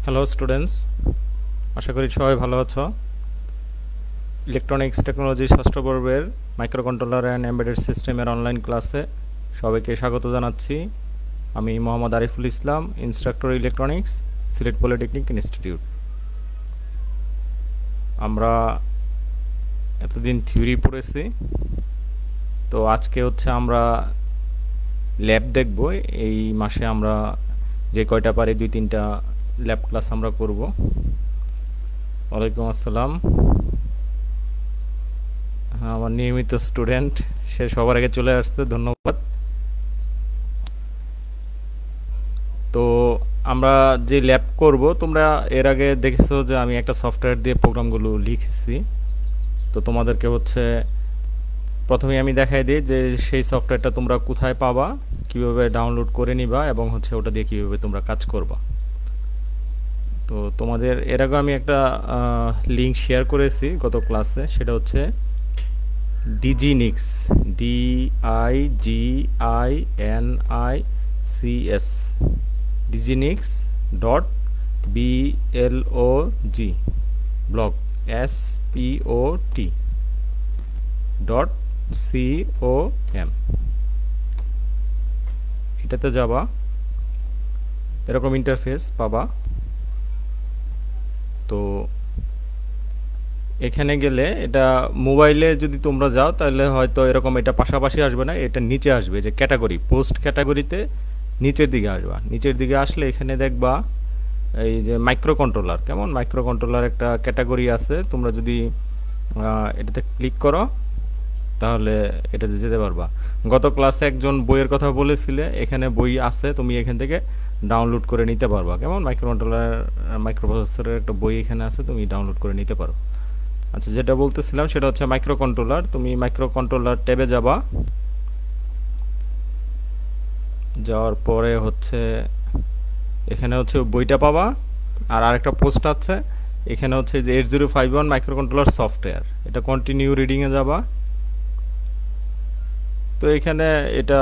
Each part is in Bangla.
হ্যালো স্টুডেন্টস, আশা করি সবাই ভালো আছো। ইলেকট্রনিক্স টেকনোলজি ষষ্ঠ পর্বের মাইক্রোকন্ট্রোলার অ্যান্ড এমবেডেড সিস্টেমের অনলাইন ক্লাসে সবাইকে স্বাগত জানাচ্ছি। আমি Mohammad Ariful Islam, instructor electronics, Sylhet polytechnic institute. আমরা এতদিন থিওরি পড়েছি, তো আজকে হচ্ছে আমরা ল্যাব দেখব। এই মাসে আমরা যে কয়টা পারি 2-3টা ল্যাব ক্লাস আমরা করব। ওয়ালাইকুম আসসালাম। হ্যাঁ, আমার নিয়মিত স্টুডেন্ট, সে সবার আগে চলে আসছে, ধন্যবাদ। তো আমরা যে ল্যাব করব, তোমরা এর আগে দেখেছো যে আমি একটা সফটওয়্যার দিয়ে প্রোগ্রামগুলো লিখেছি। তো তোমাদেরকে হচ্ছে প্রথমে আমি দেখাই দিই যে সেই সফটওয়্যারটা তোমরা কোথায় পাবা, কিভাবে ডাউনলোড করে নিবা এবং হচ্ছে ওটা দিয়ে কিভাবে তোমরা কাজ করবা। তো তোমাদের এর আগে আমি একটা লিঙ্ক শেয়ার করেছি গত ক্লাসে, সেটা হচ্ছে Diginics, DIGINICS, Diginics dot BLOG, blog SPOT dot COM। এটাতে যাবা, এরকম ইন্টারফেস পাবা। তো এখানে গেলে এটা মোবাইলে যদি তোমরা যাও তাহলে হয়তো এরকম এটা পাশাপাশি আসবে না, এটা নিচে আসবে, যে ক্যাটাগরি, পোস্ট ক্যাটাগরিতে নিচের দিকে আসবা। নিচের দিকে আসলে এখানে দেখবা এই যে মাইক্রো কন্ট্রোলার, কেমন মাইক্রো কন্ট্রোলার একটা ক্যাটাগরি আছে। তোমরা যদি এটাতে ক্লিক করো তাহলে এটাতে যেতে পারবা। গত ক্লাসে একজন বইয়ের কথা বলেছিলে, এখানে বই আছে, তুমি এখান থেকে ডাউনলোড করে নিতে পারবা। কেমন মাইক্রো কন্ট্রোলার, মাইক্রো প্রসেসরের একটা বই এখানে আছে, তুমি ডাউনলোড করে নিতে পারো। আচ্ছা, যেটা বলতেছিলাম সেটা হচ্ছে মাইক্রো কন্ট্রোলার। তুমি মাইক্রো কন্ট্রোলার ট্যাবে যাবা, যাওয়ার পরে হচ্ছে এখানে হচ্ছে বইটা পাবা। আর আরেকটা পোস্ট আছে এখানে হচ্ছে যে 8051 মাইক্রো কন্ট্রোলার সফটওয়্যার, এটা কন্টিনিউ রিডিংয়ে যাবা। তো এখানে এটা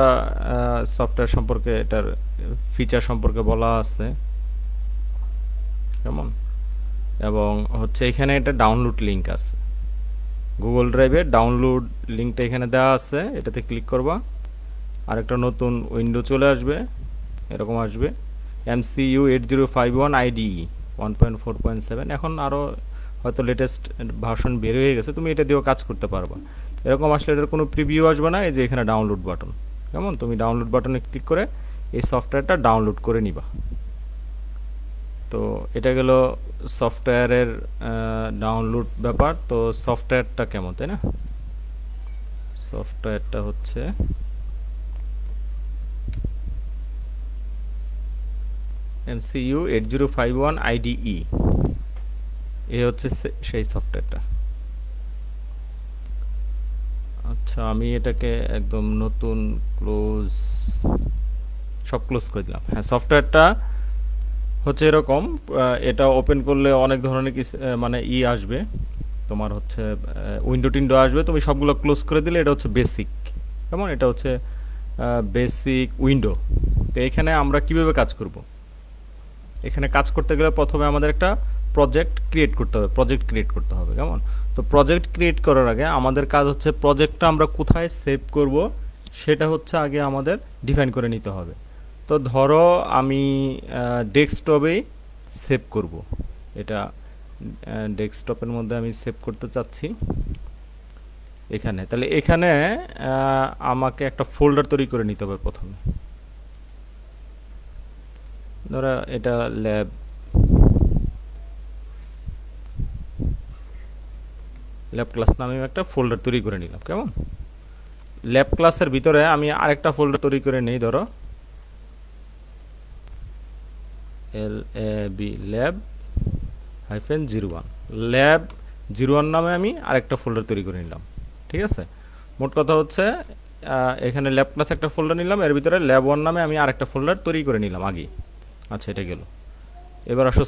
সফটওয়্যার সম্পর্কে, এটার ফিচার সম্পর্কে বলা আছে কেমন, এবং হচ্ছে এখানে এটা ডাউনলোড লিঙ্ক আছে, গুগল ড্রাইভের ডাউনলোড লিঙ্কটা এখানে দেওয়া আছে। এটাতে ক্লিক করবা, আর একটা নতুন উইন্ডো চলে আসবে, এরকম আসবে MCU 8051 IDE 1.4.7। এখন আরও হয়তো লেটেস্ট ভার্সন বের হয়ে গেছে, তুমি এটা দিয়েও কাজ করতে পারবা। এরকম আসলে এটার কোনো প্রিভিউ আসবে না। এই যে এখানে ডাউনলোড বাটন, কেমন, তুমি ডাউনলোড বাটনে ক্লিক করে এই সফটওয়্যারটা ডাউনলোড করে নিবা। তো এটা গেল সফটওয়্যারের ডাউনলোড ব্যাপার। তো সফটওয়্যারটা কেমন, তাই না? সফটওয়্যারটা হচ্ছে MCU 8051 IDE, এ হচ্ছে সেই সফটওয়্যারটা। আচ্ছা, আমি এটাকে একদম নতুন সব ক্লোজ করে দিলাম। হ্যাঁ, সফটওয়্যারটা হচ্ছে এরকম। এটা ওপেন করলে অনেক ধরনের মানে আসবে, তোমার হচ্ছে উইন্ডো টিন্ডো আসবে, তুমি সবগুলো ক্লোজ করে দিলে এটা হচ্ছে বেসিক। কেমন, এটা হচ্ছে বেসিক উইন্ডো। তো এখানে আমরা কিভাবে কাজ করব, এখানে কাজ করতে গেলে প্রথমে আমাদের একটা প্রজেক্ট ক্রিয়েট করতে হবে। কেমন, তো প্রজেক্ট ক্রিয়েট করার আগে আমাদের কাজ হচ্ছে প্রজেক্টটা আমরা কোথায় সেভ করব সেটা হচ্ছে আগে আমাদের ডিফাইন করে নিতে হবে। তো ধরো আমি ডেস্কটপেই সেভ করব, এটা ডেস্কটপের মধ্যে আমি সেভ করতে চাচ্ছি এখানে। তাহলে এখানে আমাকে একটা ফোল্ডার তৈরি করে নিতে হবে প্রথমে। ধরো এটা ল্যাব ক্লাস নামে একটা ফোল্ডার তৈরি করে নিলাম। কেমন, ল্যাব ক্লাসের ভিতরে আমি আরেকটা ফোল্ডার তৈরি করে নেই, ধরো LAB ল্যাব -01, ল্যাব 01 নামে আমি আরেকটা ফোল্ডার তৈরি করে নিলাম। ঠিক আছে, মোট কথা হচ্ছে এখানে ল্যাব ক্লাস একটা ফোল্ডার নিলাম, এর ভিতরে ল্যাব 1 নামে আমি আরেকটা ফোল্ডার তৈরি করে নিলাম আগে। আচ্ছা, এটা গেল। এবার আসো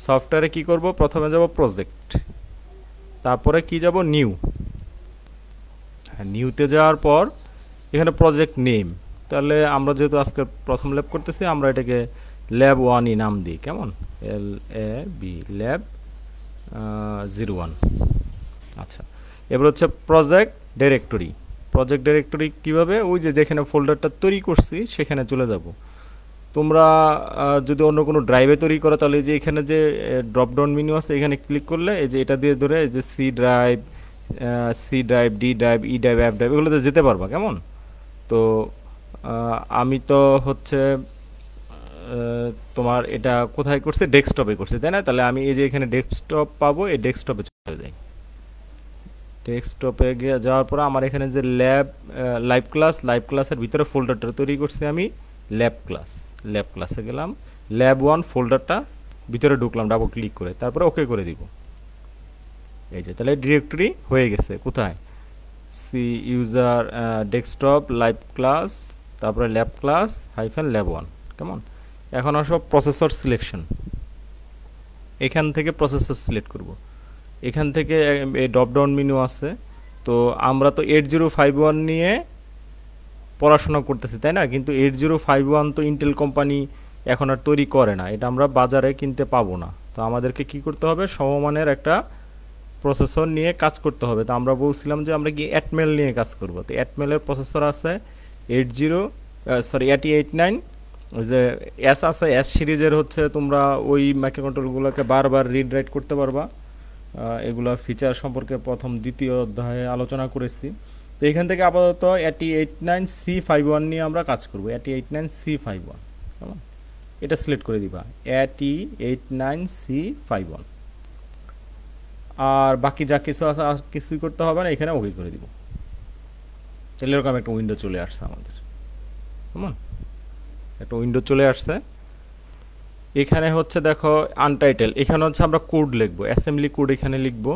সফটওয়্যারে কি করব, প্রথমে যাব প্রজেক্ট, তারপরে কি যাব নিউ। হ্যাঁ, নিউতে যাওয়ার পর এখানে প্রজেক্ট নেম, তাহলে আমরা যেহেতু আজকে প্রথম ল্যাব করতেছি, আমরা এটাকে ল্যাব 1ই নাম দিই, কেমন, LAB ল্যাব 01। আচ্ছা, এবার হচ্ছে প্রজেক্ট ডিরেক্টরি। প্রজেক্ট ডিরেক্টরি কীভাবে, ওই যে যেখানে ফোল্ডারটা তৈরি করছি সেখানে চলে যাব। তোমরা যদি অন্য কোনো ড্রাইভে তৈরি করো তাহলে যে এখানে যে ড্রপডাউন মেনু আছে এখানে ক্লিক করলে এই যে এটা দিয়ে ধরে এই যে C drive, D drive, E drive, app drive এগুলোতে যেতে পারবা, কেমন। তো আমি তো হচ্ছে তোমার এটা কোথায় করছে, ডেস্কটপে করছে, তাই না? তাহলে আমি এই যে এখানে ডেস্কটপ পাবো, এই ডেস্কটপে চলে যাই। ডেস্কটপে গিয়ে যাওয়ার পর আমার এখানে যে লাইভ ক্লাসের ভিতরে ফোল্ডারটা তৈরি করছি আমি, ল্যাব ক্লাসে গেলাম, ল্যাব 1 ফোল্ডারটা ভিতরে ঢুকলাম ডাবল ক্লিক করে, তারপরে ওকে করে দিব। এই যে তাহলে ডিরেক্টরি হয়ে গেছে। কোথায়, C user desktop live class, তারপরে ল্যাব ক্লাস -ল্যাব 1, কেমন। এখন আসো প্রসেসর সিলেকশন। এখান থেকে প্রসেসর সিলেক্ট করব। এখান থেকে এই ড্রপডাউন মেনু আছে। তো আমরা তো 8051 নিয়ে পড়াশোনা করতেছি, তাই না? কিন্তু 8051 তো ইন্টেল কোম্পানি এখন আর তৈরি করে না, এটা আমরা বাজারে কিনতে পাবো না। তো আমাদেরকে কি করতে হবে, সমমানের একটা প্রসেসর নিয়ে কাজ করতে হবে। তো আমরা বলছিলাম যে আমরা কি অ্যাটমেল নিয়ে কাজ করব। তো অ্যাটমেলের প্রসেসর আছে 8089, ওই যে এস আছে, এস সিরিজের হচ্ছে তোমরা ওই মাইক্রোকন্ট্রোলারগুলোকে বারবার রিড রাইট করতে পারবা। এগুলো ফিচার সম্পর্কে প্রথম দ্বিতীয় অধ্যায়ে আলোচনা করেছি। তো এখান থেকে আপাতত 8089C51 নিয়ে আমরা কাজ করব। 8089C51, কেমন, এটা সিলেক্ট করে দিবা, 8089C51। আর বাকি যা কিছু আছে আর কিছুই করতে হবে না, এখানে ওকে করে দিব। তাহলে এরকম একটা উইন্ডো চলে আসছে আমাদের, কেমন, একটা উইন্ডো চলে আসছে। এখানে হচ্ছে দেখো আনটাইটেল, এখানে হচ্ছে আমরা কোড লিখবো, অ্যাসেম্বলি কোড এখানে লিখবো।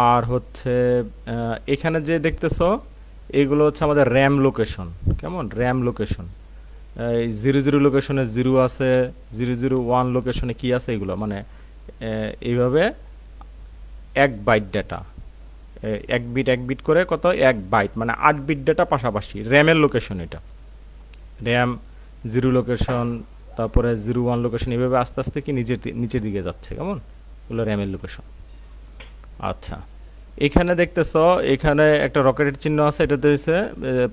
আর হচ্ছে এখানে যে দেখতেছো এগুলো হচ্ছে আমাদের র্যাম লোকেশন, কেমন, র্যাম লোকেশন। 00 লোকেশনে 0 আছে, 001 লোকেশনে কি আছে, এগুলো মানে এইভাবে 1 বাইট ডাটা, 1 বিট করে কত, 1 বাইট মানে 8 বিট ডাটা পাশাপাশি র্যামের লোকেশন। এটা র্যাম 0 লোকেশন, তারপরে 01 লোকেশন, এইভাবে আস্তে আস্তে কি নিচের দিকে যাচ্ছে, কেমন, এগুলো র্যামের লোকেশন। আচ্ছা, এখানে দেখতেছ এখানে একটা রকেটের চিহ্ন আছে, এটাতে হচ্ছে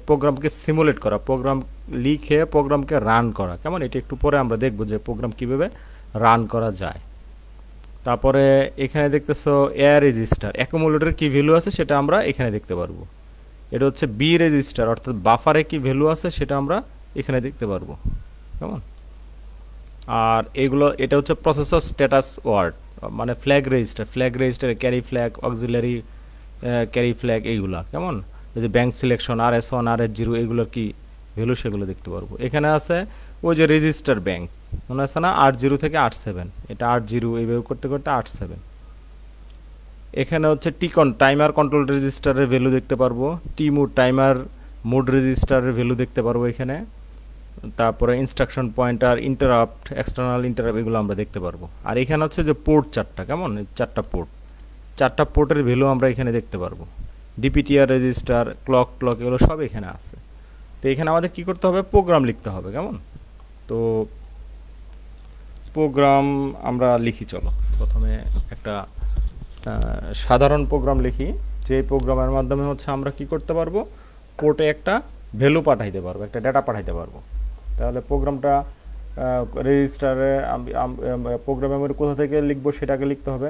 প্রোগ্রামকে সিমুলেট করা, প্রোগ্রাম লিখে প্রোগ্রামকে রান করা, কেমন। এটা একটু পরে আমরা দেখব যে প্রোগ্রাম কিভাবে রান করা যায়। তারপরে এখানে দেখতেছো এয়ার রেজিস্টার, অ্যাকুমুলেটরের কি ভ্যালু আছে সেটা আমরা এখানে দেখতে পারবো। এটা হচ্ছে বি রেজিস্টার, অর্থাৎ বাফারে কি ভ্যালু আছে সেটা আমরা এখানে দেখতে পারবো, কেমন। আর এগুলো, এটা হচ্ছে প্রসেসর স্ট্যাটাস ওয়ার্ড, মানে flag register, carry flag, auxiliary carry flag, এইগুলা, কেমন। এই যে ব্যাংক সিলেকশন, RS1 RS0 এগুলোর কি ভ্যালু সেগুলো দেখতে পারবো। এখানে আছে ওই যে রেজিস্টার ব্যাংক, মনে আছে না, 80 থেকে 87, এটা 80 এইভাবে করতে করতে 87। এখানে হচ্ছে টিকন, টাইমার কন্ট্রোল রেজিস্টারের ভ্যালু দেখতে পারবো, টিমুড টাইমার মোড রেজিস্টারের ভ্যালু দেখতে পারবো এখানে। তারপরে instruction pointer, interrupt, external interrupt, এগুলো আমরা দেখতে পারবো। আর এখানে হচ্ছে যে পোর্ট 4টা, কেমন, 4টা পোর্টের ভ্যালু আমরা এখানে দেখতে পারবো। ডিপিটিআর রেজিস্টার, ক্লক এগুলো সব এখানে আছে। তো এখানে আমাদের কি করতে হবে, প্রোগ্রাম লিখতে হবে, কেমন। তো প্রোগ্রাম আমরা লিখি, চলো প্রথমে একটা সাধারণ প্রোগ্রাম লিখি, যে প্রোগ্রামের মাধ্যমে হচ্ছে আমরা কি করতে পারবো, পোর্টে একটা ভ্যালু পাঠাইতে পারবো, একটা ডেটা পাঠাইতে পারবো। তাহলে প্রোগ্রামটা রেজিস্টারে প্রোগ্রাম মেমোরি কোথা থেকে লিখবো সেটাকে লিখতে হবে।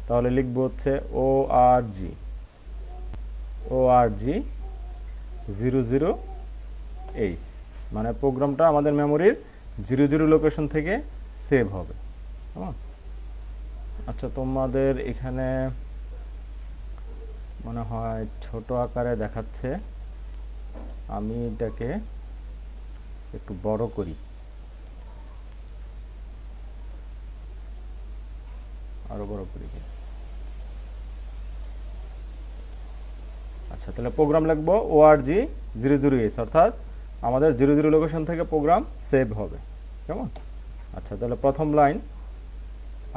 তাহলে লিখবো হচ্ছে org 00H, মানে প্রোগ্রামটা আমাদের মেমোরির 00 লোকেশন থেকে সেভ হবে, কেমন। আচ্ছা, তোমাদের এখানে মনে হয় ছোট আকারে দেখাচ্ছে, আমি এটাকে একটু বড় করি, আরো বড় করি। আচ্ছা, তাহলে প্রোগ্রাম লিখবো org 00H, অর্থাৎ আমাদের 00 লোকেশন থেকে প্রোগ্রাম সেভ হবে, কেমন। আচ্ছা, তাহলে প্রথম লাইন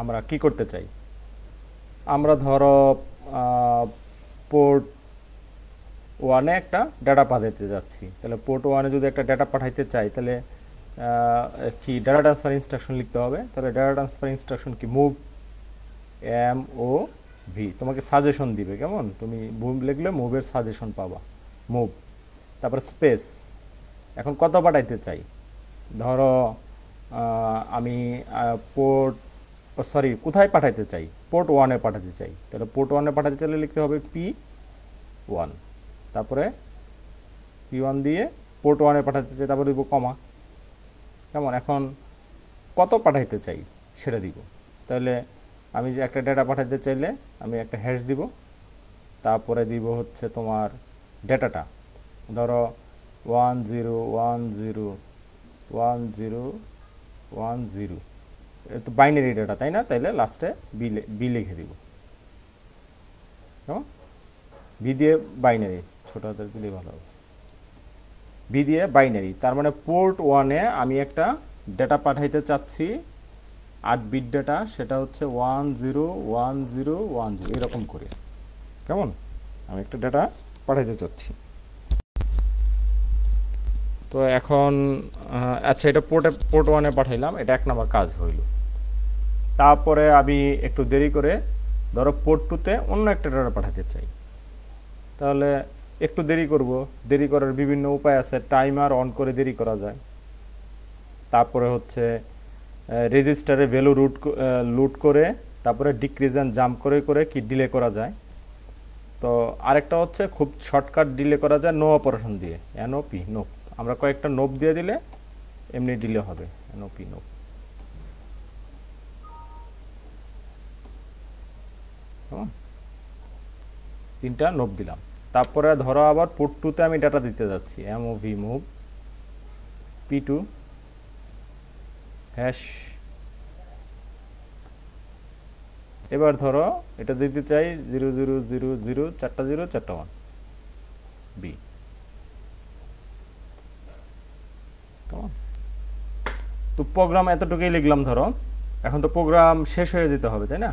আমরা কি করতে চাই, আমরা ধরো পোর্ট 1-এ একটা ডাটা পাঠাইতে যাচ্ছি। তাহলে পোর্ট 1-এ যদি একটা ডাটা পাঠাইতে চাই তাহলে কি ডাটা ট্রান্সফার ইনস্ট্রাকশন লিখতে হবে। তাহলে ডাটা ট্রান্সফার ইনস্ট্রাকশন কি, মুভ, এম ও ভি, তোমাকে সাজেশন দিবে, কেমন, তুমি মুভ লিখলে মুভের সাজেশন পাবা, মুভ। তারপর স্পেস, এখন কত পাঠাইতে চাই, ধরো আমি পোর্ট, সরি কোথায় পাঠাইতে চাই, পোর্ট ওয়ানে পাঠাতে চাই, তাহলে পোর্ট ওয়ানে পাঠাতে চাইলে লিখতে হবে P1, তারপরে P1 দিয়ে পোর্ট ওয়ানে পাঠাতে চাই, তারপরে দিব কমা, কেমন। এখন কত পাঠাইতে চাই সেটা দিব, তাহলে আমি যে একটা ডেটা পাঠাতে চাইলে আমি একটা হ্যাশ দিব, তারপরে দিব হচ্ছে তোমার ডেটাটা, ধরো 10101010, এটা তো বাইনারি ডেটা তাই না, তাইলে লাস্টে বি লিখে দিব, কেমন, বি দিয়ে বাইনারি, ছোট হাতের দিলেই ভালো হবে, বি দিয়ে বাইনারি, তার মানে পোর্ট ওয়ানে আমি একটা ডেটা পাঠাইতে চাচ্ছি 8 বিট ডেটা, সেটা হচ্ছে 101010 এরকম করে, কেমন, আমি একটা ডেটা পাঠাইতে চাচ্ছি। তো এখন আচ্ছা, এটা পোর্ট ওয়ানে পাঠাইলাম, এটা 1 নাম্বার কাজ হইল। তারপরে আমি একটু দেরি করে ধরো পোর্ট টুতে অন্য একটা ডেটা পাঠাতে চাই, তাহলে একটু দেরি করব, দেরি করার বিভিন্ন উপায় আছে, টাইমার অন করে দেরি করা যায়, তারপরে হচ্ছে রেজিস্টারে ভ্যালু লুট করে তারপরে ডিক্রিজ অ্যান্ড জাম্প করে করে কি ডিলে করা যায়। তো আরেকটা হচ্ছে খুব শর্টকাট ডিলে করা যায় নো অপারেশন দিয়ে, এনওপি, নোপ, আমরা কয়েকটা নোপ দিয়ে দিলে এমনি ডিলে হবে, এনওপি, নোপ। তিনটা নোপ দিলাম। তারপরে ধরো আবার পোর্ট টুতে আমি ডাটা দিতে যাচ্ছি, এমওভি মুভ P2 হ্যাশ, এবার ধরো এটা দিতে চাই 0000 চারটা 0 চারটা 1 বি, তো প্রোগ্রাম এতটুকুই লিখলাম ধরো। এখন তো প্রোগ্রাম শেষ হয়ে যেতে হবে তাই না,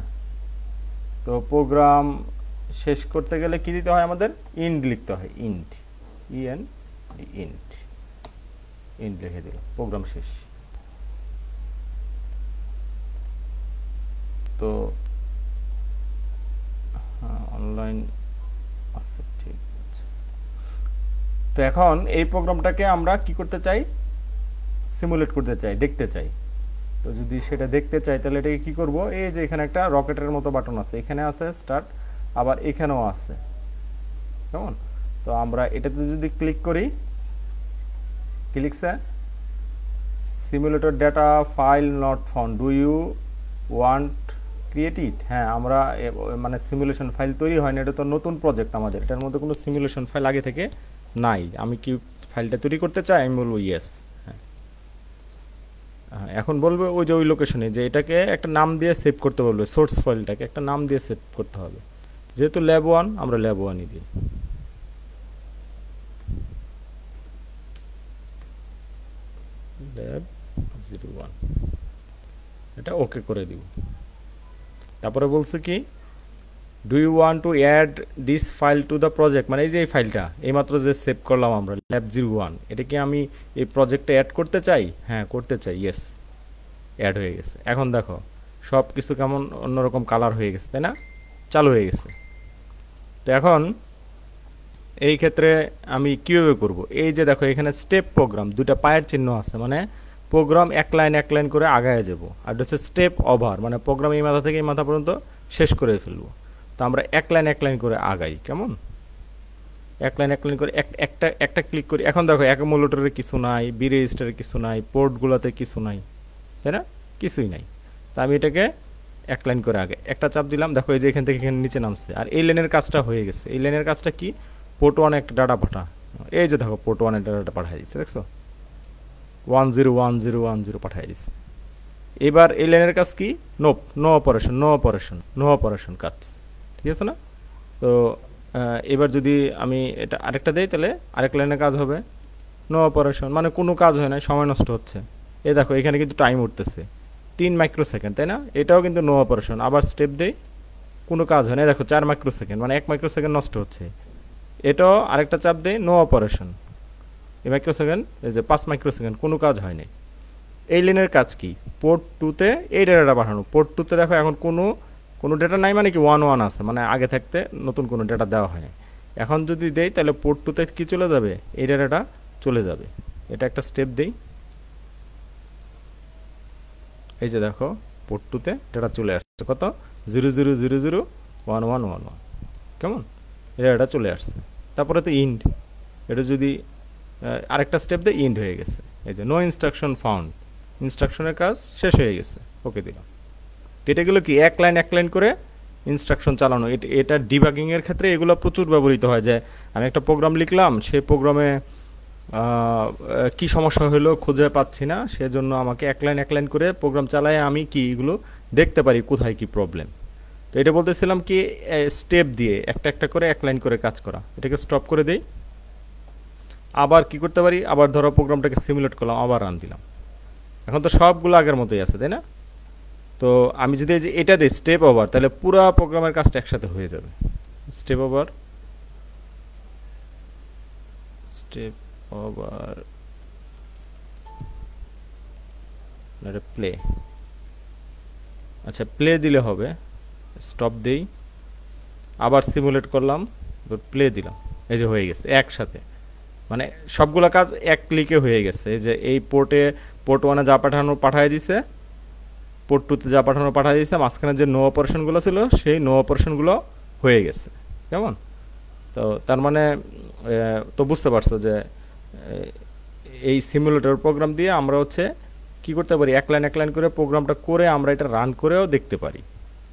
তো প্রোগ্রাম শেষ করতে গেলে কি দিতে হয় আমাদের, ইন্ট লিখতে হয়, ইন্ট, ইন্ট লিখে দিল, প্রোগ্রাম শেষ। তো অনলাইন আচ্ছা ঠিক আছে। তো এখন এই প্রোগ্রামটাকে আমরা কি করতে চাই, সিমুলেট করতে চাই, দেখতে চাই। তো যদি সেটা দেখতে চাই তাহলে এটাকে কি করব, এই যে এখানে একটা রকেটের মতো বাটন আছে, এখানে আছে স্টার্ট, আবার এখানেও আছে, কেমন। তো আমরা এটাতে যদি ক্লিক করি, কি লিখছে, simulator data file not found, do you want create it, হ্যাঁ আমরা মানে সিমুলেশন ফাইল তৈরি হয় না, এটা তো নতুন প্রজেক্ট আমাদের, এটার মধ্যে কোনো সিমুলেশন ফাইল আগে থেকে নাই, আমি কি ফাইলটা তৈরি করতে চাই, আমি বলবো ইয়েস। এখন বলবে ওই যে ওই লোকেশনে যে এটাকে একটা নাম দিয়ে সেভ করতে বলবে, সোর্স ফাইলটাকে একটা নাম দিয়ে সেভ করতে হবে, যেহেতু ল্যাব 1 আমরা ল্যাব 1ই দিই, ল্যাব 01, এটা ওকে করে দিব। তারপরে বলছে কি, do you want to add this file to the project, মানে এই যে এই ফাইলটা এইমাত্র যে সেভ করলাম আমরা ল্যাব 01, এটা কি আমি এই প্রজেক্টে অ্যাড করতে চাই, হ্যাঁ করতে চাই, ইয়েস, অ্যাড হয়ে গেছে। এখন দেখো সব কিছু কেমন অন্যরকম কালার হয়ে গেছে তাই না, চালু হয়ে গেছে। তো এখন এই ক্ষেত্রে আমি কীভাবে করব, এই যে দেখো এখানে স্টেপ প্রোগ্রাম দুটা পায়ের চিহ্ন আছে, মানে প্রোগ্রাম এক লাইন করে আগায় যাব, আর হচ্ছে স্টেপ ওভার, মানে প্রোগ্রাম এই মাথা থেকে এই মাথা পর্যন্ত শেষ করে ফেলবো। তো আমরা এক লাইন করে আগাই, কেমন, এক লাইন করে একটা ক্লিক করি। এখন দেখো অ্যাকুমুলেটরে কিছু নাই, বি রেজিস্টারে কিছু নাই, পোর্টগুলোতে কিছু নাই তাই না, কিছুই নাই। তো আমি এটাকে এক লাইন করে আগে একটা চাপ দিলাম, দেখো এই যে এখান থেকে এখানে নিচে নামছে, আর এই লাইনের কাজটা হয়ে গেছে। এই লাইনের কাজটা কি, পোর্ট 1 একটা ডাটা পাঠা, এই যে দেখো পোর্ট 1 একটা ডাটা পাঠিয়ে দিচ্ছে, দেখছো 101010 পাঠিয়ে দিচ্ছে। এবার এই লাইনের কাজ কি, নো অপারেশন কাজ, ঠিক আছে না। তো এবার যদি আমি এটা আরেকটা দেই তাহলে আরেক লাইনের কাজ হবে নো অপারেশন, মানে কোনো কাজ হয় না, সময় নষ্ট হচ্ছে। এই দেখো এখানে কিন্তু টাইম উঠতেছে 3 মাইক্রোসেকেন্ড তাই না, এটাও কিন্তু নো অপারেশন। আবার স্টেপ দেই, কোনো কাজ হয় না, দেখো 4 মাইক্রোসেকেন্ড, মানে 1 মাইক্রোসেকেন্ড নষ্ট হচ্ছে। এটাও আরেকটা চাপ দেই নো অপারেশন, এই মাইক্রোসেকেন্ড, এই যে 5 মাইক্রোসেকেন্ড, কোনো কাজ হয়নি। এই লাইনের কাজ কি, পোর্ট টুতে এই ডেটাটা পাঠানো। পোর্ট টুতে দেখো এখন কোনো ডেটা নাই, মানে কি 1 আছে, মানে আগে থাকতে নতুন কোনো ডেটা দেওয়া হয়। এখন যদি দেই তাহলে পোর্ট টুতে কি চলে যাবে, এই ডেটাটা চলে যাবে। এটা একটা স্টেপ দেই, এই যে দেখো পোর্ট টুতে ডেটা চলে আসছে কত 00001111, কেমন এটা চলে আসছে। তারপরে তো ইন্ড, এটা যদি আরেকটা স্টেপ দিয়ে ইন্ড হয়ে গেছে। এই যে নো ইনস্ট্রাকশন ফাউন্ড, ইনস্ট্রাকশনের কাজ শেষ হয়ে গেছে, ওকে দিলাম। তো এটা গেলো কি এক লাইন করে ইনস্ট্রাকশন চালানো। এটা ডিবাগিংয়ের ক্ষেত্রে এগুলো প্রচুর ব্যবহৃত হয়, যে আমি একটা প্রোগ্রাম লিখলাম, সেই প্রোগ্রামে কি সমস্যা হলো খুঁজে পাচ্ছি না, সেজন্য আমাকে এক লাইন করে প্রোগ্রাম চালায় আমি কি এগুলো দেখতে পারি কোথায় কি প্রবলেম। তো এটা বলতেছিলাম কি স্টেপ দিয়ে একটা করে এক লাইন করে কাজ করা। এটাকে স্টপ করে দেই, আবার কি করতে পারি, আবার ধরো প্রোগ্রামটাকে সিমুলেট করলাম, আবার রান দিলাম। এখন তো সবগুলো আগের মতোই আছে, তাই না? তো আমি যদি এই যে এটা দিই স্টেপ ওভার, তাহলে পুরো প্রোগ্রামের কাজটা একসাথে হয়ে যাবে। স্টেপ ওভার প্লে, আচ্ছা প্লে দিলে হবে। স্টপ দেই, আবার সিমুলেট করলাম, প্লে দিলাম, এই যে হয়ে গেছে একসাথে, মানে সবগুলো কাজ এক ক্লিকে হয়ে গেছে। এই যে এই পোর্ট ওয়ানে যা পাঠায় দিছে, পোর্ট টুতে যা পাঠায় দিছে, মাঝখানে যে নো অপারেশনগুলো ছিল সেই নো অপারেশনগুলো হয়ে গেছে, কেমন? তো তার মানে তো বুঝতে পারছো যে এই সিমুলেটর প্রোগ্রাম দিয়ে আমরা হচ্ছে কি করতে পারি, এক লাইন করে প্রোগ্রামটা করে আমরা এটা রান করেও দেখতে পারি।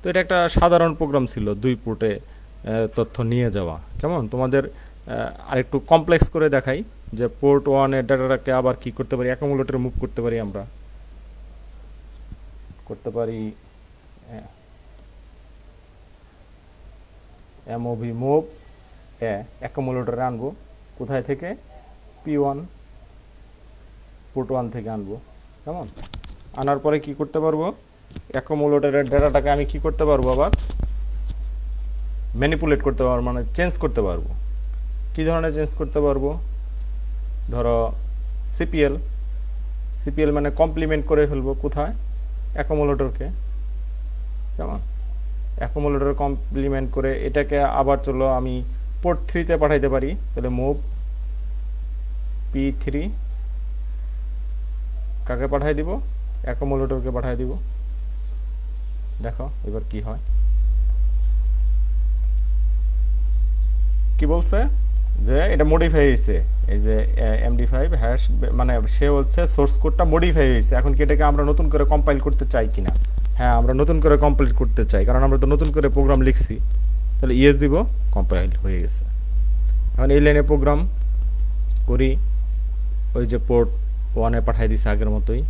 তো এটা একটা সাধারণ প্রোগ্রাম ছিল, 2 পোর্টে তথ্য নিয়ে যাওয়া, কেমন? তোমাদের আরেকটু কমপ্লেক্স করে দেখাই, যে পোর্ট ওয়ানের ডাটাটাকে আবার কি করতে পারি, অ্যাকুমুলেটরে মুভ করতে পারি, আমরা করতে পারি এমওভি মুভ অ্যাকুমুলেটরে আনবো, কোথায় থেকে, P1 পোর্ট 1 থেকে আনবো, কেমন? আনার পরে কি করতে পারবো, অ্যাকুমুলেটরের ডেটাটাকে আমি কি করতে পারবো, আবার ম্যানিপুলেট করতে পারবো, মানে চেঞ্জ করতে পারবো। কি ধরনের চেঞ্জ করতে পারবো, ধরো সিপিএল মানে কমপ্লিমেন্ট করে ফেলবো, কোথায়, অ্যাকুমুলেটরকে, কেমন? অ্যাকুমুলেটর কমপ্লিমেন্ট করে এটাকে আবার চলো আমি পোর্ট 3তে পাঠাইতে পারি, তাহলে মুভ P3 কাকে পাঠাই দিব, অ্যাকুমুলেটরকে পাঠাই দিব। দেখো এবার কি হয়, কি বলছে যে এটা মডিফাই হয়েছে, এই যে MD5 হ্যাশ, মানে সে হচ্ছে সোর্স কোডটা মডিফাই হয়েছে। এখন কি এটাকে আমরা নতুন করে কম্পাইল করতে চাই কিনা? হ্যাঁ, আমরা নতুন করে কম্পাইল করতে চাই, কারণ আমরা তো নতুন করে প্রোগ্রাম লিখছি। তাহলে ইয়েস দিব, কম্পাইল হয়ে গেছে। এখন এই লাইনে প্রোগ্রাম করি, ওই যে পোর্ট 1-এ পাঠাই দিছে আগের মতোই,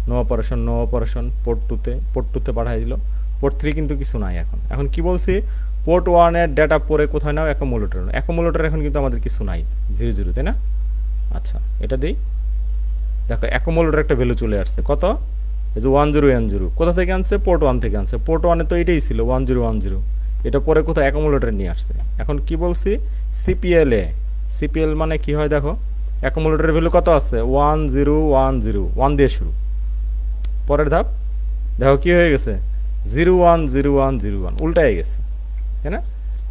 নো অপারেশন পোর্ট 2তে পাঠাই দিল। পোর্ট 3 কিন্তু কিছু নাই। এখন কি বলছি, পোর্ট 1-এর ডেটা পরে কোথায় নাও, অ্যাকুমুলেটর এখন কিন্তু আমাদের কিছু নাই, 00, তাই না? আচ্ছা এটা দিই, দেখো অ্যাকুমুলেটর একটা ভ্যালু চলে আসছে, কত, এই যে 1010। কোথা থেকে আনছে, পোর্ট 1 থেকে আনছে। পোর্ট 1-এ তো এটাই ছিল 1010, এটা পরে কোথায়, অ্যাকুমুলেটরে নিয়ে আসছে। এখন কি বলছি, সিপিএল মানে কি হয়, দেখো অ্যাকুমুলেটরের ভ্যালু কত আছে, 1010, 1 দিয়ে শুরু। পরের ধাপ দেখো কি হয়ে গেছে, 010101, উল্টায় গেছে, তাই না?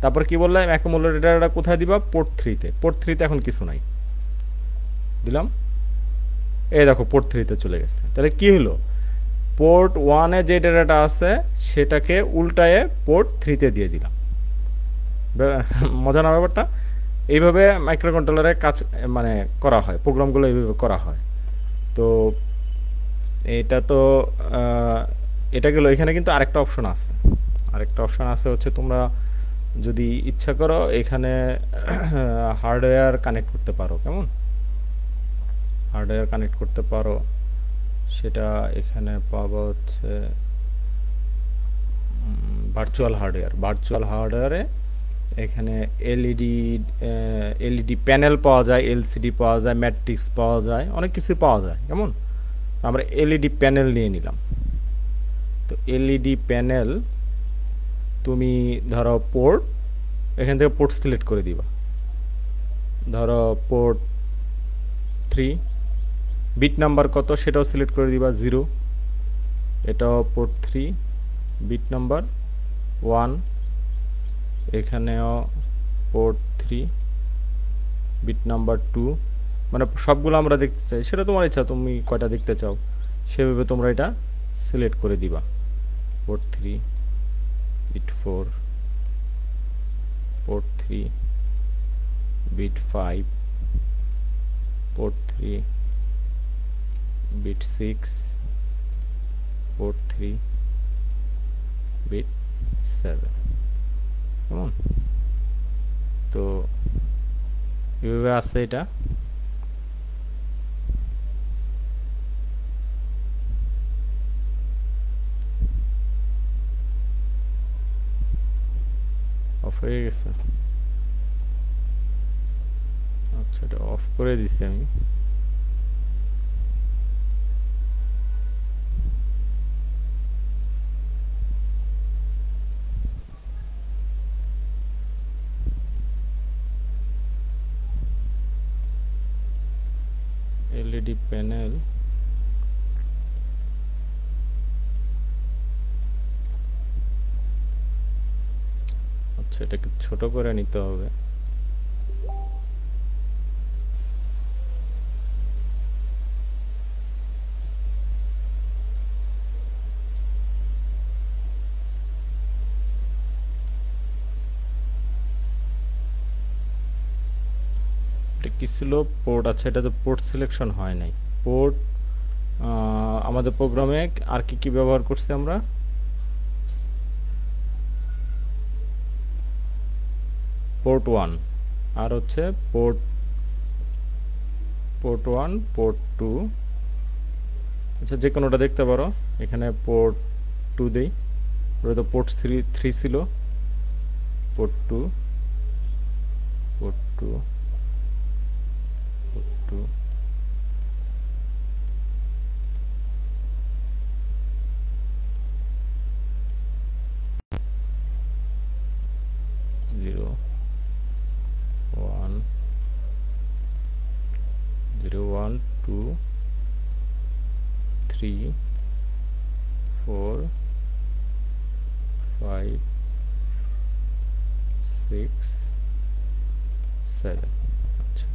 তারপর কি বললাম, অ্যাকুমুলেটরটা কোথায় দিবা, পোর্ট 3তে এখন কিছু নাই, দিলাম, এই দেখো পোর্ট 3তে চলে গেছে। তাহলে কি হলো, পোর্ট 1-এ যে ডেটাটা আছে সেটাকে উল্টায়ে পোর্ট 3তে দিয়ে দিলাম। মজা না ব্যাপারটা? এইভাবে মাইক্রো কন্ট্রোলারের কাজ মানে করা হয়, প্রোগ্রামগুলো এইভাবে করা হয়। তো এটা গেল। এখানে কিন্তু আরেকটা অপশন আছে, হচ্ছে তোমরা যদি ইচ্ছা করো এখানে হার্ডওয়্যার কানেক্ট করতে পারো, কেমন? হার্ডওয়্যার কানেক্ট করতে পারো, সেটা এখানে পাবো হচ্ছে ভার্চুয়াল হার্ডওয়্যারে এখানে এলইডি প্যানেল পাওয়া যায়, এলসিডি পাওয়া যায়, ম্যাট্রিক্স পাওয়া যায়, অনেক কিছু পাওয়া যায়। কেমন? আমরা এলইডি প্যানেল নিয়ে নিলাম। তো এলইডি প্যানেল তুমি ধরো পোর্ট, এখান থেকে পোর্ট সিলেক্ট করে দিবা, ধরো পোর্ট 3 বিট নাম্বার কত সেটাও সিলেক্ট করে দিবা 0, এটাও পোর্ট 3, বিট নাম্বার 1, এখানেও পোর্ট 3, বিট নাম্বার 2, মানে সবগুলো আমরা দেখতে চাই, সেটা তোমার ইচ্ছা, তুমি কয়টা দেখতে চাও সেভাবে তোমরা এটা সিলেক্ট করে দিবা। Port 3, bit 4, port 3, bit 5, port 3, bit 6, port 3, bit 7, কেমন? তো এভাবে আছে এটা। অফ হয়ে গেছে, আচ্ছা এটা অফ করে দিছি আমি। এলইডি প্যানেল, আচ্ছা এটাকে ছোট করে নিতে হবে। এটা কি ছিল? পোর্ট, আচ্ছা এটা তো পোর্ট সিলেকশন হয় নাই। পোর্ট আমাদের প্রোগ্রামে আর কি কি ব্যবহার করছি আমরা? পোর্ট 1 আর হচ্ছে পোর্ট 1, পোর্ট 2, আচ্ছা যে কোনোটা দেখতে পারো। এখানে পোর্ট 2 দেই, ওটা তো পোর্ট 3 ছিল। পোর্ট 2, পোর্ট 2, পোর্ট 2, 0, 1, 0, 1, 2, 3, 4, 5, 6, 7, আচ্ছা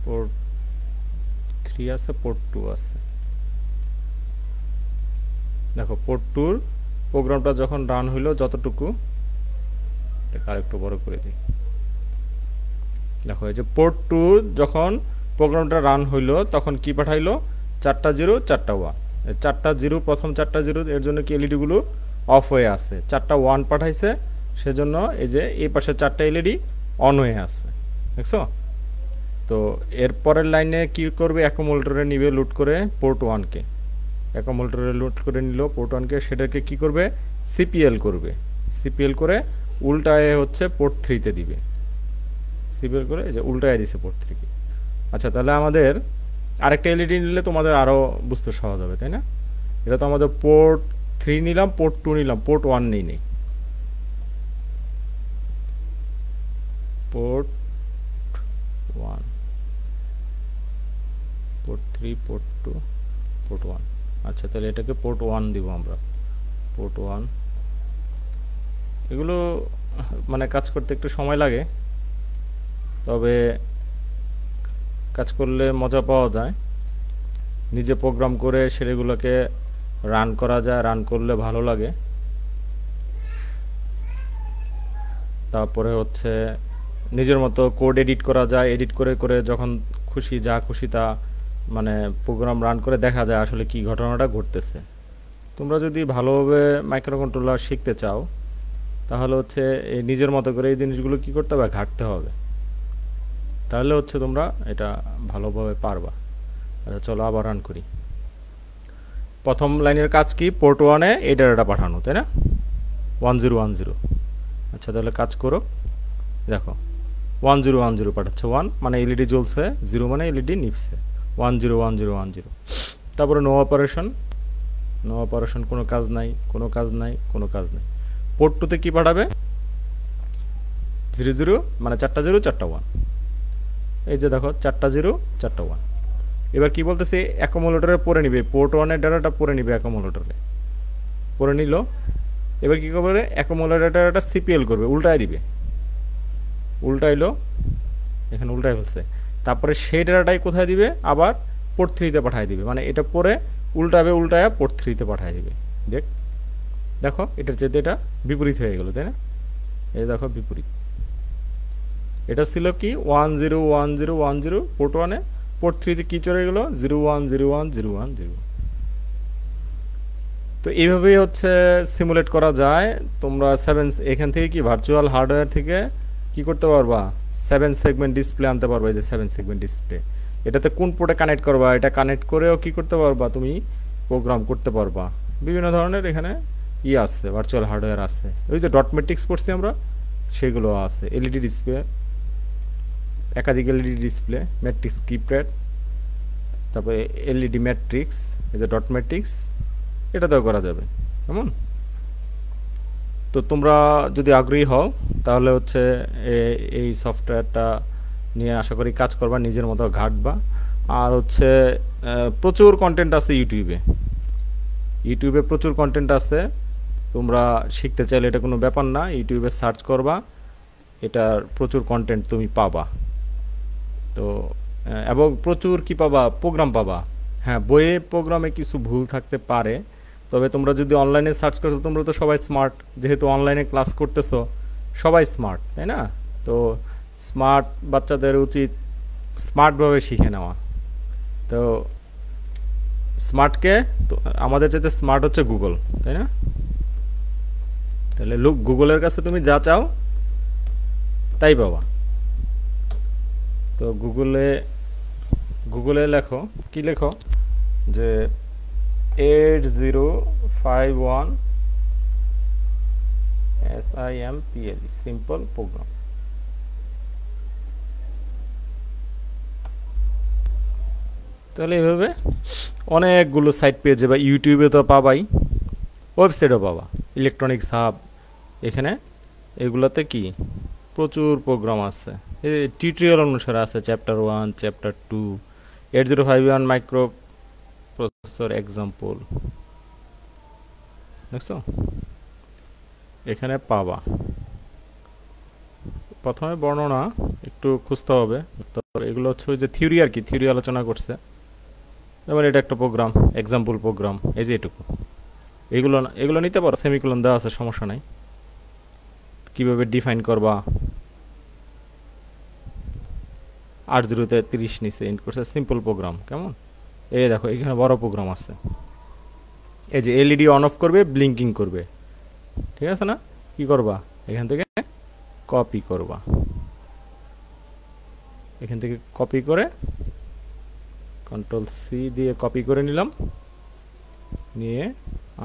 পোর্ট 3 আছে, পোর্ট 2 আছে। দেখো পোর্ট 2 র প্রোগ্রামটা যখন রান হইলো, যতটুকু, এটা আরেকটু বড় করে দিই। দেখো এই যে পোর্ট 2 যখন প্রোগ্রামটা রান হইলো তখন কি পাঠাইলো? 4টা 0, 4টা 1। 4টা 0, প্রথম 4টা 0 এর জন্য কি এলইডি গুলো অফ হয়ে আছে। 4টা 1 পাঠাইছে, সেজন্য এই যে এই পাশে 4টা এলইডি অন হয়ে আছে, দেখছো? তো এর পরের লাইনে কি করবে? অ্যাকুমুলেটরে নিবে লুট করে পোর্ট 1 কে, অ্যাকুমুলেটরে লুট করে নিল পোর্ট 1 কে, সেটাকে কি করবে? সিপিএল করবে। সিপিএল করে উল্টায় হচ্ছে পোর্ট 3 তে দিবে। সিপিএল করে এই যে উল্টায় দিছে পোর্ট 3 কে। আচ্ছা তাহলে আমাদের আরেকটা এলইডি নিলে তোমাদের আরো বুঝতে সহজ হবে, তাই না? এটা তো আমাদের পোর্ট 3 নিলাম, পোর্ট 2 নিলাম, পোর্ট 1 নেই। Port 1, port 3, port 2, port 1। আচ্ছা তাহলে এটাকে পোর্ট 1 দিব আমরা। পোর্ট 1, এগুলো মানে কাজ করতে একটু সময় লাগে, তবে কাজ করলে মজা পাওয়া যায়। নিজে প্রোগ্রাম করে সেগুলোকে রান করা যায়, রান করলে ভালো লাগে। তারপরে হচ্ছে নিজের মতো কোড এডিট করা যায়, এডিট করে করে যখন খুশি যা খুশি তা মানে প্রোগ্রাম রান করে দেখা যায় আসলে কি ঘটনাটা ঘটতেছে। তোমরা যদি ভালোভাবে মাইক্রো কন্ট্রোলার শিখতে চাও তাহলে হচ্ছে এই নিজের মতো করে এই জিনিসগুলো কি করতে হবে? ঘাঁটতে হবে, তাহলে হচ্ছে তোমরা এটা ভালোভাবে পারবা। আচ্ছা চলো আবার রান করি। প্রথম লাইনের কাজ কি? পোর্ট 1-এ এই ডাটাটা পাঠানো, তাই না? 1010। আচ্ছা তাহলে কাজ করো। দেখো 1010 পাঠাচ্ছে, 1 মানে এলইডি জ্বলছে, 0 মানে এলইডি নিভছে। 101010। তারপরে নো অপারেশন, কোনো কাজ নাই, কোনো কাজ নাই, কোনো কাজ নাই। পোর্ট টুতে কি পাঠাবে? 00 মানে 4টা 0 4টা 1। এই যে দেখো 4টা 0 4টা 1। এবার কি বলতেছে, অ্যাকুমুলেটরে পড়ে নিবে, পোর্ট 1 এর ডাটাটা পড়ে নিবে অ্যাকুমুলেটরে, পড়ে নিল। এবার কি করবে, অ্যাকুমুলেটরটা সিপিএল করবে, উল্টায় দিবে, উল্টাইলো, এখানে উল্টায় ফেলছে। তারপরে সেই ডাটাটাই কোথায় দিবে, আবার পোর্ট 3 তে পাঠিয়ে দিবে, মানে এটা পরে উল্টাবে, উল্টায় পোর্ট 3 তে পাঠিয়ে দিবে। দেখো এটার চেয়ে এটা বিপরীত হয়ে গেল, তাই না? এই দেখো বিপরীত। এটা ছিল কি 101010 পোর্ট 1-এ, পোর্ট 3 তে কি চলে গেল 01010101। তো এইভাবেই হচ্ছে সিমুলেট করা যায়। তোমরা এখান থেকে কি ভার্চুয়াল হার্ডওয়্যার থেকে কি করতে পারবা, 7 সেগমেন্ট ডিসপ্লে আনতে পারবা। এই যে 7 সেগমেন্ট ডিসপ্লে, এটাতে কোন পোর্টে কানেক্ট করবা, এটা কানেক্ট করেও কি করতে পারবা, তুমি প্রোগ্রাম করতে পারবা। বিভিন্ন ধরনের এখানে আছে, ভার্চুয়াল হার্ডওয়্যার আছে। ওই যে ডট ম্যাট্রিক্স পড়ছি আমরা, সেগুলো আছে। এলইডি ডিসপ্লে, একাধিক এলইডি ডিসপ্লে, ম্যাট্রিক্স কিপ্যাড, তারপরে এলইডি ম্যাট্রিক্স, এই যে ডট ম্যাট্রিক্স, এটাতেও করা যাবে। কেমন? তো তোমরা যদি আগ্রহী হও তাহলে হচ্ছে এই সফটওয়্যারটা নিয়ে আশা করি কাজ করবা, নিজের মতো ঘাঁটবা। আর হচ্ছে প্রচুর কন্টেন্ট আছে ইউটিউবে প্রচুর কন্টেন্ট আছে। তোমরা শিখতে চাইলে এটা কোনো ব্যাপার না, ইউটিউবে সার্চ করবা, এটার প্রচুর কন্টেন্ট তুমি পাবা। তো এবং প্রচুর কি পাবা, প্রোগ্রাম পাবা। হ্যাঁ, বইয়ে প্রোগ্রামে কিছু ভুল থাকতে পারে, তবে তোমরা যদি অনলাইনে সার্চ করছো, তোমরা তো সবাই স্মার্ট, যেহেতু অনলাইনে ক্লাস করতেছো, সবাই স্মার্ট, তাই না? তো স্মার্ট বাচ্চাদের উচিত স্মার্টভাবে শিখে নেওয়া। তো স্মার্টকে, তো আমাদের চাইতে স্মার্ট হচ্ছে গুগল, তাই না? তাহলে গুগলের কাছে তুমি যা চাও তাই পাবা। তো গুগলে লেখো, কি লেখো, যে 8051 SIMPLE সিম্পল প্রোগ্রাম। তাহলে এভাবে অনেকগুলো সাইট পেয়ে যাবে। ইউটিউবে তো পাবাই, ওয়েবসাইটও পাবা, ইলেকট্রনিক্স হাব, এখানে এগুলোতে কি প্রচুর প্রোগ্রাম আছে, এই টিউটোরিয়াল অনুসারে আছে, chapter 1, chapter 2, 8051 micro processor example, দেখছো এখানে পাবা। প্রথমে বর্ণনা একটু খুঁজতে হবে, তারপর এগুলো হচ্ছে ওই যে থিওরি আর কি, থিওরি আলোচনা করছে। যেমন এটা একটা প্রোগ্রাম, এক্সাম্পল প্রোগ্রাম, এই যে এটুকু, এগুলো নিতে পারো, সেমিকোলন দেওয়া আছে, সমস্যা নাই। কিভাবে ডিফাইন করবা, 80-তে 30 নিচে ইন্ট করছে, সিম্পল প্রোগ্রাম। কেমন? এই দেখো এখানে বড় প্রোগ্রাম আছে, এই যে এলইডি অন অফ করবে, ব্লিঙ্কিং করবে, ঠিক আছে না? কি করবা, এখান থেকে কপি করবা, এখান থেকে কপি করে কন্ট্রোল সি দিয়ে কপি করে নিলাম, নিয়ে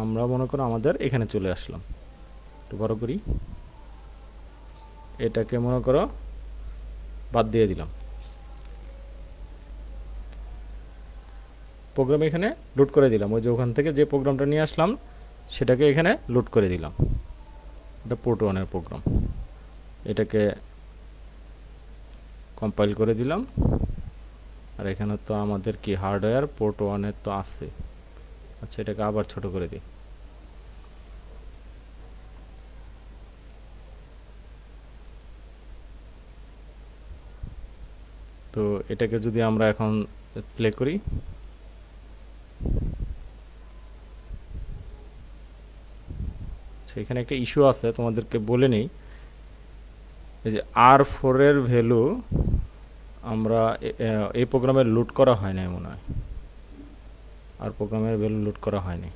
আমরা মনে করো আমাদের এখানে চলে আসলাম। একটু বড় করি, এটাকে মনে করো বাদ দিয়ে দিলাম, প্রোগ্রাম এখানে লোড করে দিলাম। ওই যে ওখান থেকে যে প্রোগ্রামটা নিয়ে আসলাম সেটাকে এখানে লোড করে দিলাম। এটা পোর্ট 1-এর প্রোগ্রাম, এটাকে কম্পাইল করে দিলাম। আর এখানে তো আমাদের কি হার্ডওয়্যার পোর্ট 1-এর তো আছে। আচ্ছা, এটাকে আবার ছোট করে দিই। তো এটাকে যদি আমরা এখন প্লে করি, এখানে একটা ইস্যু আছে, তোমাদেরকে বলে নেই। এই যে R4 এর ভ্যালু আমরা এই প্রোগ্রামে লোড করা হয় না, মনে হয় আর প্রোগ্রামের ভ্যালু লোড করা হয়নি,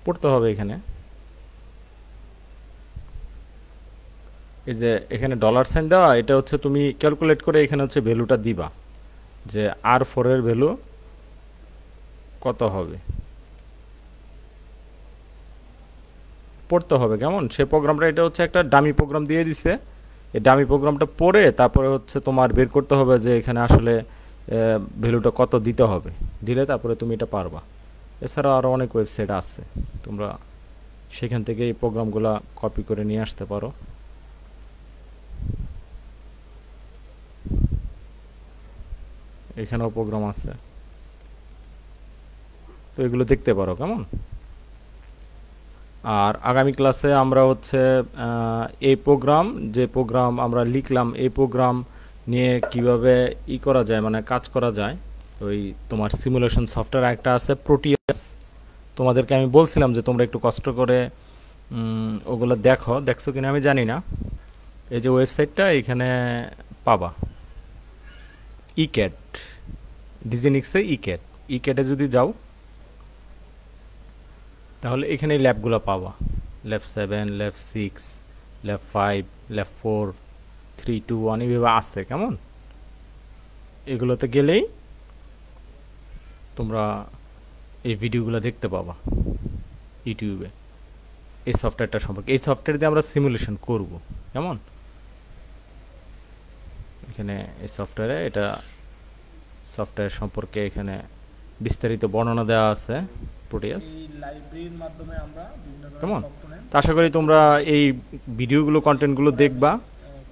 পড়তে হবে এখানে। এই যে এখানে $সাইন দেওয়া, এটা হচ্ছে তুমি ক্যালকুলেট করে এখানে হচ্ছে ভ্যালুটা দিবা, যে R4 এর ভ্যালু কত হবে, পড়তে হবে। কেমন? সে প্রোগ্রামটা, এটা হচ্ছে একটা ডামি প্রোগ্রাম দিয়ে দিছে, এই ডামি প্রোগ্রামটা পড়ে তারপরে হচ্ছে তোমার বের করতে হবে যে এখানে আসলে ভ্যালুটা কত দিতে হবে, দিলে তারপরে তুমি এটা পারবা। এছাড়া আরও অনেক ওয়েবসাইট আছে, তোমরা সেখান থেকে এই প্রোগ্রামগুলো কপি করে নিয়ে আসতে পারো। এখানেও প্রোগ্রাম আছে, তো এগুলো দেখতে পারো কেমন। আর আগামী ক্লাসে আমরা হচ্ছে এই প্রোগ্রাম, যে প্রোগ্রাম আমরা লিখলাম এই প্রোগ্রাম নিয়ে কিভাবে করা যায়, মানে কাজ করা যায়। ওই তোমার সিমুলেশন সফটওয়্যার একটা আছে প্রোটিয়াস, তোমাদেরকে আমি বলছিলাম যে তোমরা একটু কষ্ট করে ওগুলো দেখছো কিনা আমি জানি না। এই যে ওয়েবসাইটটা এখানে পাবা, ইক্যাট, ডিজিনিক্সে ইক্যাটে যদি যাও তাহলে এখানে এই ল্যাবগুলো পাবা, ল্যাব 7, ল্যাব 6, ল্যাব 5, ল্যাব 4, 3, 2, 1 এইভাবে আসছে কেমন। এগুলোতে গেলেই তোমরা এই ভিডিওগুলো দেখতে পাবা ইউটিউবে এই সফটওয়্যারটা সম্পর্কে। এই সফটওয়্যার দিয়ে আমরা সিমুলেশন করব কেমন। এখানে এই সফটওয়্যারে এটা সফটওয়্যার সম্পর্কে এখানে বিস্তারিত বর্ণনা দেওয়া আছে প্রোটিয়াস, লাইব্রেরির মাধ্যমে আমরা কেমন। তো আশা করি তোমরা এই ভিডিওগুলো কন্টেন্টগুলো দেখবা,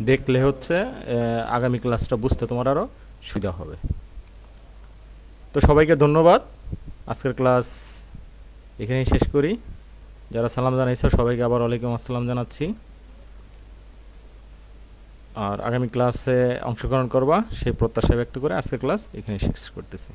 দেখলে হচ্ছে আগামী ক্লাসটা বুঝতে তোমার আরও সুবিধা হবে। তো সবাইকে ধন্যবাদ, আজকের ক্লাস এখানেই শেষ করি। যারা সালাম জানাইছো সবাইকে আবার ওয়ালাইকুম আসসালাম জানাচ্ছি। আর আগামী ক্লাসে অংশগ্রহণ করবা সেই প্রত্যাশা ব্যক্ত করে আজকের ক্লাস এখানে শেষ করতেছি।